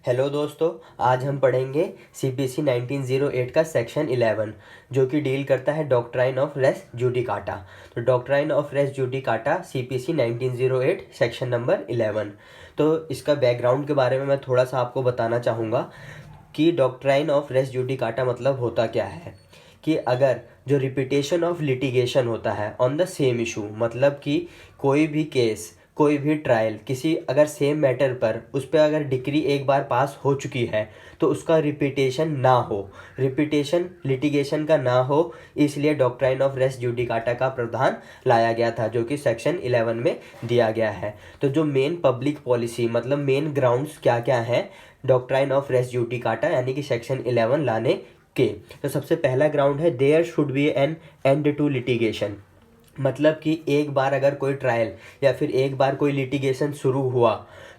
Hello दोस्तों, आज हम पढ़ेंगे CPC 1908 का सेक्शन 11 जो कि डील करता है डॉक्ट्राइन ऑफ रेस जुडिकाटा। तो doctrine of res judicata CPC 1908 section नंबर 11। तो इसका बैकग्राउंड के बारे में मैं थोड़ा सा आपको बताना चाहूँगा कि डॉक्ट्राइन ऑफ रेस जुडिकाटा मतलब होता क्या है। कि अगर जो रिपीटेशन ऑफ लिटिगेशन होता है ऑन द सेम इशू, मतलब कि कोई भी केस, कोई भी ट्रायल किसी अगर सेम मैटर पर उस पर अगर डिक्री एक बार पास हो चुकी है तो उसका रिपीटेशन ना हो, रिपीटेशन लिटिगेशन का ना हो, इसलिए डॉक्ट्राइन ऑफ रेस जुडिकाटा का प्रावधान लाया गया था जो कि सेक्शन 11 में दिया गया है। तो जो मेन पब्लिक पॉलिसी मतलब मेन ग्राउंड्स क्या क्या हैं डॉक्ट्राइन ऑफ रेस जुडिकाटा यानी कि सेक्शन 11 लाने के। तो सबसे पहला ग्राउंड है there should be an end to litigation, मतलब कि एक बार अगर कोई ट्रायल या फिर एक बार कोई लिटिगेशन शुरू हुआ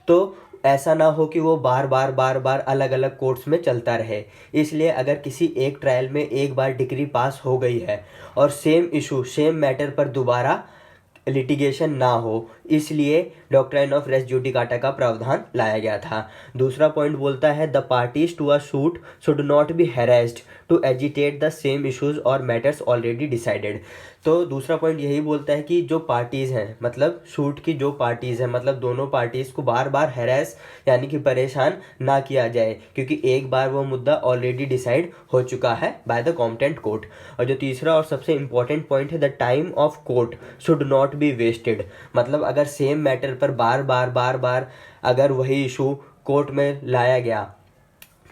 तो ऐसा ना हो कि वो बार बार अलग अलग कोर्ट्स में चलता रहे। इसलिए अगर किसी एक ट्रायल में एक बार डिग्री पास हो गई है और सेम इशू सेम मैटर पर दोबारा लिटिगेशन ना हो, इसलिए डॉक्ट्राइन ऑफ रेस जुडिकाटा का प्रावधान लाया गया था। दूसरा पॉइंट बोलता है the parties to a suit should not be harassed to agitate the same issues और मैटर्स ऑलरेडी डिसाइडेड। तो दूसरा पॉइंट यही बोलता है कि जो पार्टीज़ हैं मतलब सूट की जो पार्टीज़ हैं मतलब दोनों पार्टीज़ को बार बार हैरेस यानी कि परेशान ना किया जाए, क्योंकि एक बार वो मुद्दा ऑलरेडी डिसाइड हो चुका है बाय द कॉम्पिटेंट कोर्ट। और जो तीसरा और सबसे इम्पॉर्टेंट पॉइंट है the time of court should not be wasted, मतलब अगर सेम मैटर पर बार बार अगर वही इशू कोर्ट में लाया गया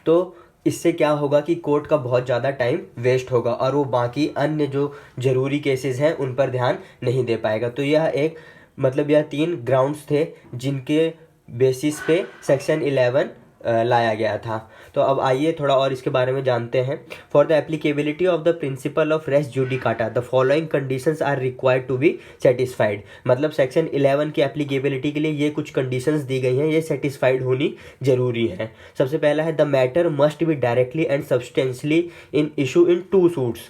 तो इससे क्या होगा कि कोर्ट का बहुत ज़्यादा टाइम वेस्ट होगा और वो बाकी अन्य जो ज़रूरी केसेस हैं उन पर ध्यान नहीं दे पाएगा। तो यह एक मतलब यह तीन ग्राउंड्स थे जिनके बेसिस पे सेक्शन 11 लाया गया था। तो अब आइए थोड़ा और इसके बारे में जानते हैं। For the applicability of the principle of res judicata the following conditions are required to be satisfied, मतलब सेक्शन 11 की एप्लीकेबिलिटी के लिए ये कुछ कंडीशंस दी गई हैं, ये सेटिस्फाइड होनी जरूरी है। सबसे पहला है the matter must be directly and substantially in issue in two suits.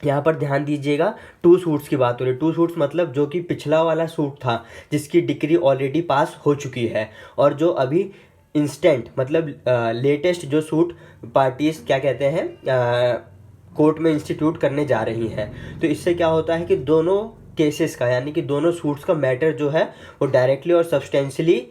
यहाँ पर ध्यान दीजिएगा, टू सूट्स की बात हो रही है। टू सूट्स मतलब जो कि पिछला वाला सूट था जिसकी डिग्री ऑलरेडी पास हो चुकी है और जो अभी इंस्टेंट मतलब लेटेस्ट जो सूट पार्टीज क्या कहते हैं कोर्ट में इंस्टीट्यूट करने जा रही हैं। तो इससे क्या होता है कि दोनों केसेस का यानी कि दोनों सूट्स का मैटर जो है वो डायरेक्टली और सब्सटेंशियली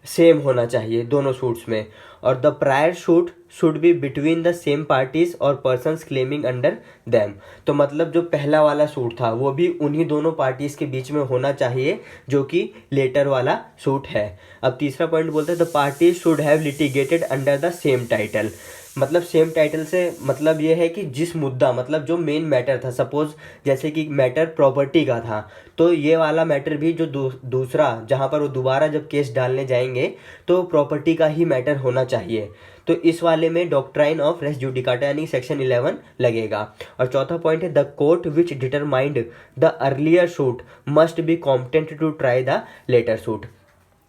सेम होना चाहिए दोनों सूट्स में। और the prior suit should be between the same parties और पर्सन्स क्लेमिंग अंडर देम, तो मतलब जो पहला वाला सूट था वो भी उन्हीं दोनों पार्टीज के बीच में होना चाहिए जो कि लेटर वाला सूट है। अब तीसरा पॉइंट बोलते हैं the parties should have litigated under the same title, मतलब सेम टाइटल से मतलब ये है कि जिस मुद्दा मतलब जो मेन मैटर था, सपोज जैसे कि मैटर प्रॉपर्टी का था तो ये वाला मैटर भी जो दूसरा जहाँ पर वो दोबारा जब केस डालने जाएंगे तो प्रॉपर्टी का ही मैटर होना चाहिए। तो इस वाले में डॉक्ट्राइन ऑफ रेस जुडिकाटा यानी सेक्शन 11 लगेगा। और चौथा पॉइंट है the court which determined the earlier suit must be competent to try the latter suit,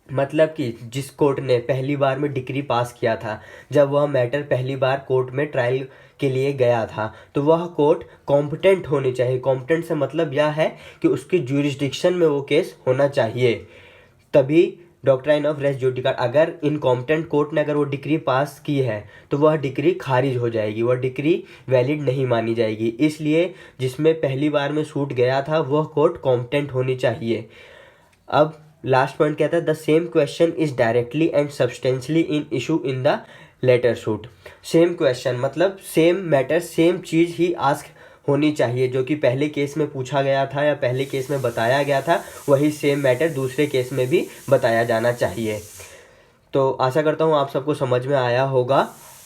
मतलब कि जिस कोर्ट ने पहली बार में डिग्री पास किया था, जब वह मैटर पहली बार कोर्ट में ट्रायल के लिए गया था तो वह कोर्ट कॉम्पिटेंट होनी चाहिए। कॉम्पिटेंट से मतलब यह है कि उसकी ज्यूरिसडिक्शन में वो केस होना चाहिए, तभी डॉक्ट्राइन ऑफ रेस जुडिकाटा। अगर इनकॉम्पिटेंट कोर्ट ने अगर वो डिग्री पास की है तो वह डिग्री खारिज हो जाएगी, वह डिग्री वैलिड नहीं मानी जाएगी। इसलिए जिसमें पहली बार में सूट गया था वह कोर्ट कॉम्पिटेंट होनी चाहिए। अब लास्ट पॉइंट कहता है the same question is directly and substantially in issue in the latter suit. Same question मतलब सेम मैटर सेम चीज़ ही आस्क होनी चाहिए, जो कि पहले केस में पूछा गया था या पहले केस में बताया गया था वही सेम मैटर दूसरे केस में भी बताया जाना चाहिए। तो आशा करता हूँ आप सबको समझ में आया होगा